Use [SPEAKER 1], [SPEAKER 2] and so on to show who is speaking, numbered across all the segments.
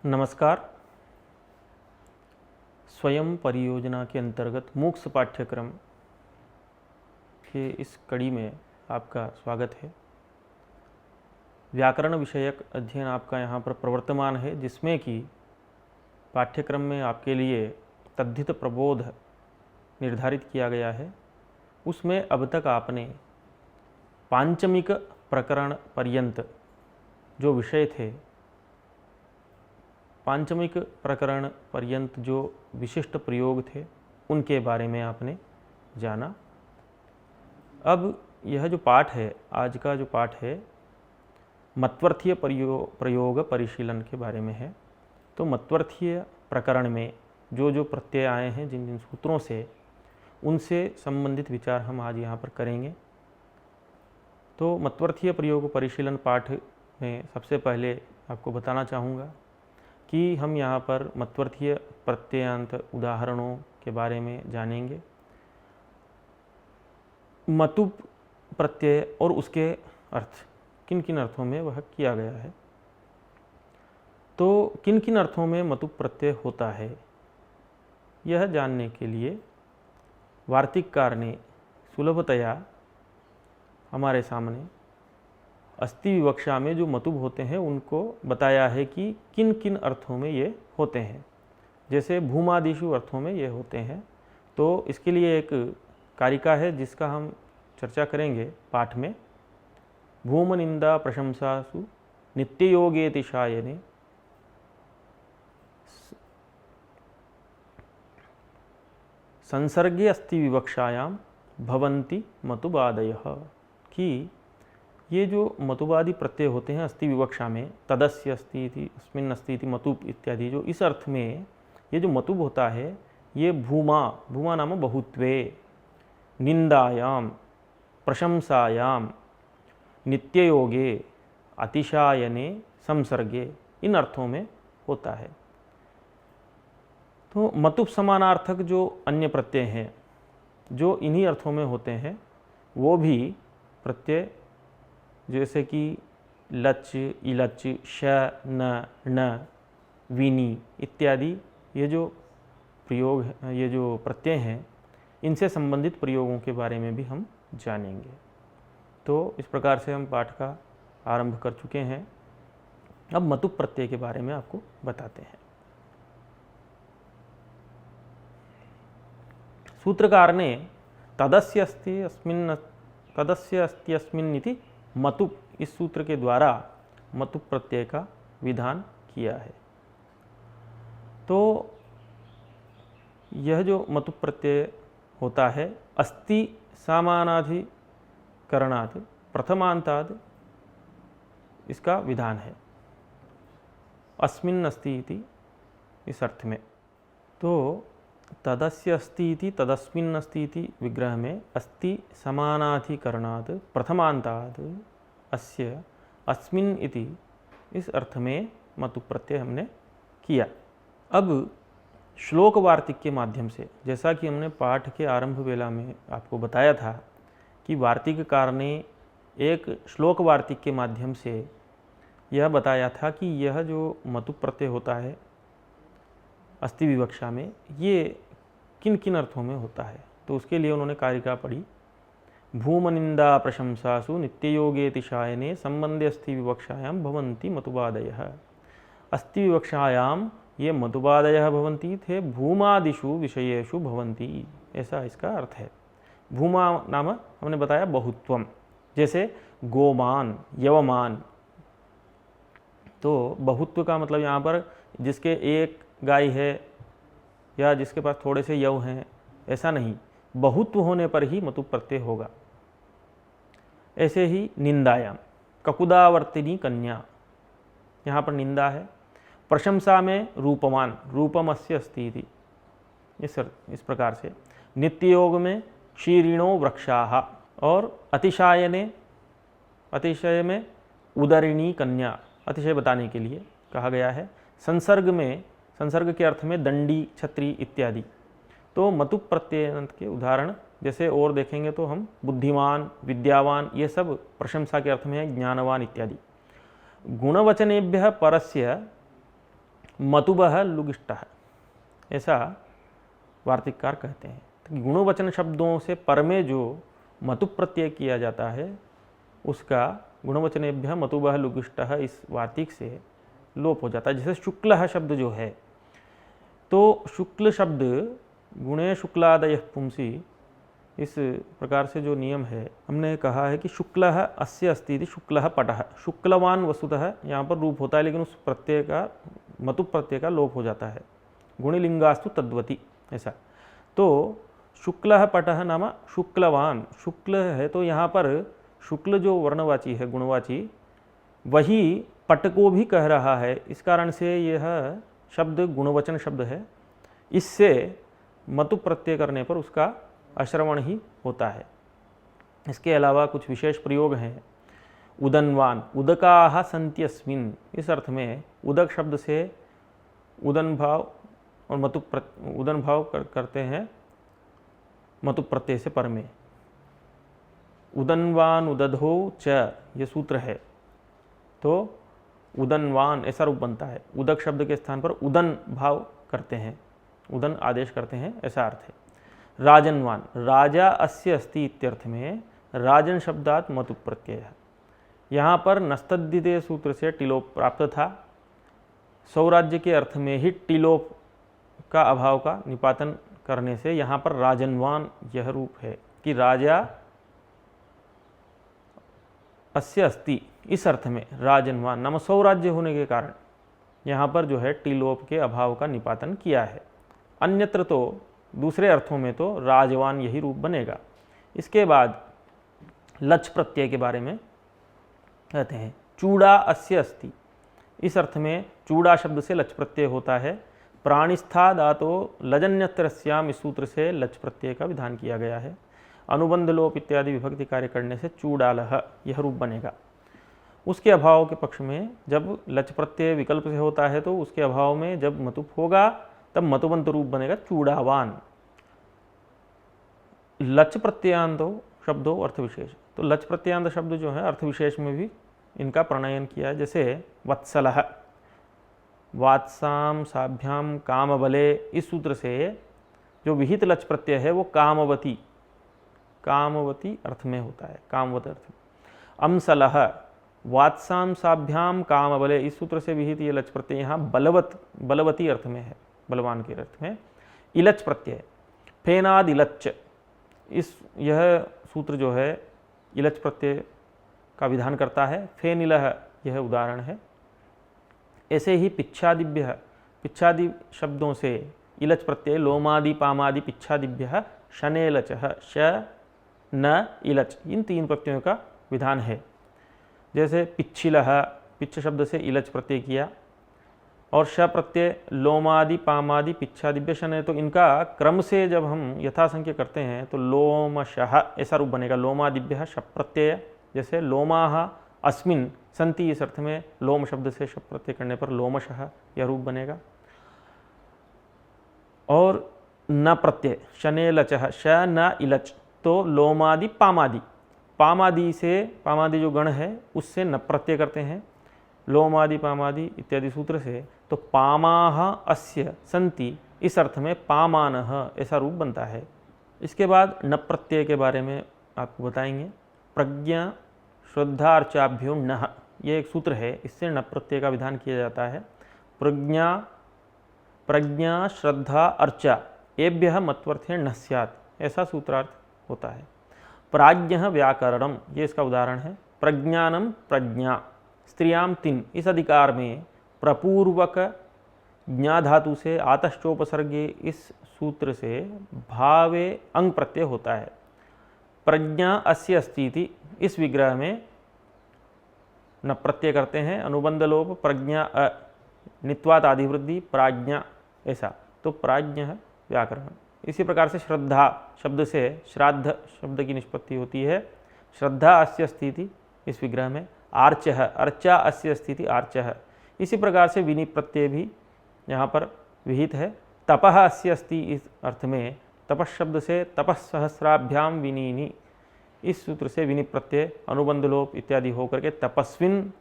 [SPEAKER 1] नमस्कार। स्वयं परियोजना के अंतर्गत मूक्स पाठ्यक्रम के इस कड़ी में आपका स्वागत है। व्याकरण विषयक अध्ययन आपका यहाँ पर प्रवर्तमान है, जिसमें कि पाठ्यक्रम में आपके लिए तद्धित प्रबोध निर्धारित किया गया है। उसमें अब तक आपने पांचमिक प्रकरण पर्यंत जो विषय थे, पांचमिक प्रकरण पर्यंत जो विशिष्ट प्रयोग थे, उनके बारे में आपने जाना। अब यह जो पाठ है, आज का जो पाठ है, मत्वर्थीय प्रयोग परिशीलन के बारे में है। तो मत्वर्थीय प्रकरण में जो जो प्रत्यय आए हैं, जिन जिन सूत्रों से, उनसे संबंधित विचार हम आज यहाँ पर करेंगे। तो मत्वर्थीय प्रयोग परिशीलन पाठ में सबसे पहले आपको बताना चाहूँगा कि हम यहाँ पर मत्वर्थीय प्रत्ययांत उदाहरणों के बारे में जानेंगे। मतुप प्रत्यय और उसके अर्थ, किन किन अर्थों में वह किया गया है। तो किन किन अर्थों में मतुप प्रत्यय होता है, यह जानने के लिए वार्तिककार ने सुलभतया हमारे सामने अस्ति विवक्षा में जो मतुब होते हैं उनको बताया है कि किन किन अर्थों में ये होते हैं। जैसे भूमादिषु अर्थों में ये होते हैं। तो इसके लिए एक कारिका है जिसका हम चर्चा करेंगे पाठ में। भूम निंदा प्रशंसासु नित्ययोगेति शायने संसर्गे अस्ति विवक्षायाम भवन्ति मतुबादयः। कि ये जो मतुबादि प्रत्यय होते हैं अस्ति विवक्षा में, तदस्य अस्ति इति, अस्मिन् अस्ति इति, मतुप इत्यादि, जो इस अर्थ में ये जो मतुब होता है, ये भूमा नाम बहुत्वे, निंदायाम, प्रशंसायाम, नित्ययोगे, अतिशायने, संसर्गे, इन अर्थों में होता है। तो मतुप समानार्थक जो अन्य प्रत्यय हैं, जो इन्हीं अर्थों में होते हैं, वो भी प्रत्यय जैसे कि लच, इलच, श, न, ण, वीनी इत्यादि, ये जो प्रयोग, ये जो प्रत्यय हैं, इनसे संबंधित प्रयोगों के बारे में भी हम जानेंगे। तो इस प्रकार से हम पाठ का आरंभ कर चुके हैं। अब मतुप प्रत्यय के बारे में आपको बताते हैं। सूत्रकार ने तदस्य अस्ति अस्मिन् इति मतुप, इस सूत्र के द्वारा मतुप प्रत्यय का विधान किया है। तो यह जो मतुप प्रत्यय होता है, अस्ति सामानाधिकरणात् प्रथमांताद इसका विधान है, अस्मिन् अस्ति इति, इस अर्थ में। तो तदस्य अस्ति इति, तदस्मिन् अस्ति इति विग्रह में अस्ति समानाधिकरणात् प्रथमांतात् अस्य अस्मिन् इति, इस अर्थ में मतुप प्रत्यय हमने किया। अब श्लोक वार्तिक के माध्यम से, जैसा कि हमने पाठ के आरंभ वेला में आपको बताया था कि वार्तिककार ने एक श्लोक वार्तिक के माध्यम से यह बताया था कि यह जो मतुप प्रत्यय होता है अस्ति विवक्षा में, ये किन किन अर्थों में होता है। तो उसके लिए उन्होंने कारिका पढ़ी। भूमनिंदा प्रशंसासु नित्ययोगेति शायने संबंधे अस्ति विवक्षायाम भवन्ति मतुबादयः। अस्ति विवक्षायाम ये मतुबादयः भवन्ति थे, भूमादिषु विषयेषु भवन्ति, ऐसा इसका अर्थ है। भूमा नाम हमने बताया बहुत्वम, जैसे गोमान, यवमान। तो बहुत्व का मतलब यहाँ पर जिसके एक गाय है या जिसके पास थोड़े से यव हैं, ऐसा नहीं, बहुत्व होने पर ही मतुप प्रत्यय होगा। ऐसे ही निंदायाम, ककुदावर्तिनी कन्या, यहाँ पर निंदा है। प्रशंसा में रूपमान, रूपमस्य अस्ति इति, इस प्रकार से। नित्ययोग में क्षीरिणो वृक्षाः, और अतिशायने, अतिशय में उदरिणी कन्या, अतिशय बताने के लिए कहा गया है। संसर्ग में, संसर्ग के अर्थ में दंडी, छत्री इत्यादि। तो मतुप प्रत्यय के उदाहरण जैसे और देखेंगे तो हम बुद्धिमान, विद्यावान, ये सब प्रशंसा के अर्थ में है, ज्ञानवान इत्यादि। गुणवचनेभ्यः परस्य मतुबः लुगिष्टः, ऐसा वार्तिककार कहते हैं। तो गुणवचन शब्दों से पर में जो मतु प्रत्यय किया जाता है उसका गुणवचनेभ्यः मतुबः लुगिष्टः इस वार्तिक से लोप हो जाता है। जैसे शुक्लः शब्द जो है, तो शुक्ल शब्द गुणे शुक्लादयः पुंसी, इस प्रकार से जो नियम है, हमने कहा है कि शुक्लः अस्य अस्ति इति शुक्लः पटः, शुक्लवान वस्तुतः यहाँ पर रूप होता है, लेकिन उस प्रत्यय का मतु प्रत्यय का लोप हो जाता है। गुणिलिंगास्तु तद्वति, ऐसा। तो शुक्लः पटः नाम शुक्लवान, शुक्ल है तो यहाँ पर शुक्ल जो वर्णवाची है, गुणवाची, वही पट को भी कह रहा है। इस कारण से यह शब्द गुणवचन शब्द है। इससे मतु प्रत्यय करने पर उसका अश्रवण ही होता है। इसके अलावा कुछ विशेष प्रयोग हैं। उदनवान, उदकाः सन्त्यस्मिन्, इस अर्थ में उदक शब्द से उदन भाव और उदन भाव करते हैं मतु प्रत्यय से पर में। उदनवान उदधो च, ये सूत्र है, तो उदनवान ऐसा रूप बनता है। उदक शब्द के स्थान पर उदन भाव करते हैं, उदन आदेश करते हैं, ऐसा अर्थ है। राजनवान, राजा अस्य अस्ति इत्यर्थ में राजन शब्दात मतु प्रत्यय है। यहाँ पर नस्तद्दिते सूत्र से टिलोप प्राप्त था। सौराज्य के अर्थ में ही टिलोप का अभाव का निपातन करने से यहाँ पर राजनवान यह रूप है कि राजा अस्य अस्ति, इस अर्थ में राजनवान नाम सौराज्य होने के कारण यहाँ पर जो है टिलोप के अभाव का निपातन किया है। अन्यत्र तो दूसरे अर्थों में तो राजवान यही रूप बनेगा। इसके बाद लच प्रत्यय के बारे में कहते हैं। चूड़ा अस्य अस्ति, इस अर्थ में चूड़ा शब्द से लच प्रत्यय होता है। प्राणिस्था धातो लजन्यत्रस्याम, इस सूत्र से लच प्रत्यय का विधान किया गया है। अनुबंध लोप इत्यादि विभक्ति कार्य करने से चूडालह यह रूप बनेगा। उसके अभाव के पक्ष में जब लच प्रत्यय विकल्प से होता है तो उसके अभाव में जब मतुप होगा तब मतुबंत रूप बनेगा चूड़ावान। लच प्रत्ययांतो शब्दों अर्थ विशेष, तो लच प्रत्ययांत शब्द जो है अर्थ विशेष में भी इनका प्रणयन किया है। जैसे वत्सलः, वात्साम साभ्याम कामबले, इस सूत्र से जो विहित लच प्रत्यय है वो कामवती, कामवती अर्थ में होता है, कामवत अर्थ में। अम्सलः, वात्साम साभ्याम कामबले, इस सूत्र से विहित ये लच प्रत्यय यहाँ बलवत, बलवती अर्थ में है, बलवान के अर्थ में। इलच प्रत्यय, फेनाद इलच, इस यह सूत्र जो है इलच प्रत्यय का विधान करता है। फेनिलह यह उदाहरण है। ऐसे ही पिच्छादिभ्य, पिच्छादि शब्दों से इलच प्रत्यय लोमादि पामादि पिच्छादिभ्य शनेलचः, श न इलच, इन तीन प्रत्ययों का विधान है। जैसे पिच्छिलः, पिच्छ शब्द से इलच प्रत्यय किया, और श प्रत्यय लोमादि पामादि पिच्छादिभ्य शने, तो इनका क्रम से जब हम यथासंख्य करते हैं तो लोमशः ऐसा रूप बनेगा। लोमादिभ्य शप प्रत्यय, जैसे लोमाः अस्मिन् संति, इस अर्थ में लोम शब्द से शप प्रत्यय करने पर लोमशः यह रूप बनेगा। और न प्रत्यय शनेलचः, श न इलच, तो लोमादि पामादि, पामादि से, पामादि जो गण है उससे न प्रत्यय करते हैं, लोमादि पामादि इत्यादि सूत्र से, तो पामाः अस्य संति, इस अर्थ में पामानः ऐसा रूप बनता है। इसके बाद न प्रत्यय के बारे में आपको बताएंगे। प्रज्ञा श्रद्धा अर्चाभ्यो नः, ये एक सूत्र है, इससे न प्रत्यय का विधान किया जाता है। प्रज्ञा, प्रज्ञा श्रद्धा अर्चा एभ्यः मत्वर्थे न स्यात्, ऐसा सूत्रार्थ होता है। प्राज्ञः व्याकरणम, ये इसका उदाहरण है। प्रज्ञानम प्रज्ञा, स्त्रियाम तिन, इस अधिकार में प्रपूर्वक ज्ञा धातु से आतश्चोपसर्गे, इस सूत्र से भावे अंग प्रत्यय होता है। प्रज्ञा अस्य अस्ति इति, इस विग्रह में न प्रत्यय करते हैं। अनुबंध लोप प्रज्ञा अ, नित्वात आदिवृद्धि प्राज्ञा, ऐसा, तो प्राज्ञ व्याकरण। इसी प्रकार से श्रद्धा शब्द से श्राद्ध शब्द की निष्पत्ति होती है। श्रद्धा अस्य स्थिति, इस विग्रह में। आर्चः, अर्चा अस्य स्थिति आर्चः, इसी प्रकार से विनि प्रत्यय भी यहाँ पर विहित है। तपः अस्य अस्ति, इस अर्थ में तपस् शब्द से तपस्सहस्राभ्याम विनीनि, इस सूत्र से विनि प्रत्यय अनुबंध लोप इत्यादि होकर के तपस्विन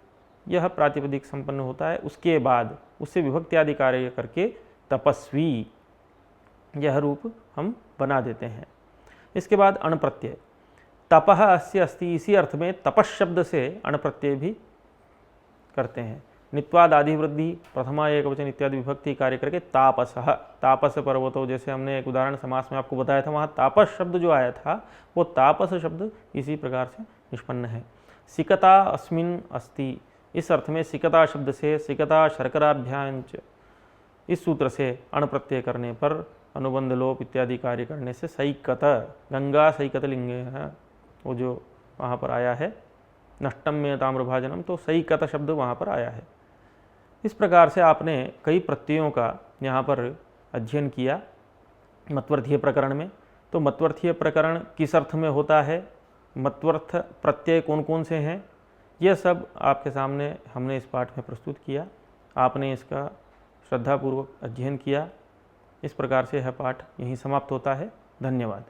[SPEAKER 1] यह प्रातिपदिक संपन्न होता है, उसके बाद उससे विभक्ति आदि कार्य करके तपस्वी यह रूप हम बना देते हैं। इसके बाद अण प्रत्यय, तपः अस्य अस्ति, इसी अर्थ में तपस् शब्द से अण प्रत्यय भी करते हैं। नित्वाद आदि वृद्धि, प्रथमा एकवचन इत्यादि विभक्ति कार्य करके तापसः, तापस पर्वतो, जैसे हमने एक उदाहरण समास में आपको बताया था, वहाँ तापस शब्द जो आया था वो तापस शब्द इसी प्रकार से निष्पन्न है। सिकता अस्मिन् अस्ति, इस अर्थ में सिकता शब्द से सिकता शर्कराभ्यांच, इस सूत्र से अण प्रत्यय करने पर अनुबंध लोप इत्यादि कार्य करने से सैकत, गंगा सैकत लिंगे है वो जो वहाँ पर आया है, नष्टम में ताम्रभाजनम, तो सैकत शब्द वहाँ पर आया है। इस प्रकार से आपने कई प्रत्ययों का यहाँ पर अध्ययन किया मत्वर्थीय प्रकरण में। तो मत्वर्थीय प्रकरण किस अर्थ में होता है, मत्वर्थ प्रत्यय कौन कौन से हैं, यह सब आपके सामने हमने इस पाठ में प्रस्तुत किया। आपने इसका श्रद्धापूर्वक अध्ययन किया। इस प्रकार से यह पाठ यहीं समाप्त होता है। धन्यवाद।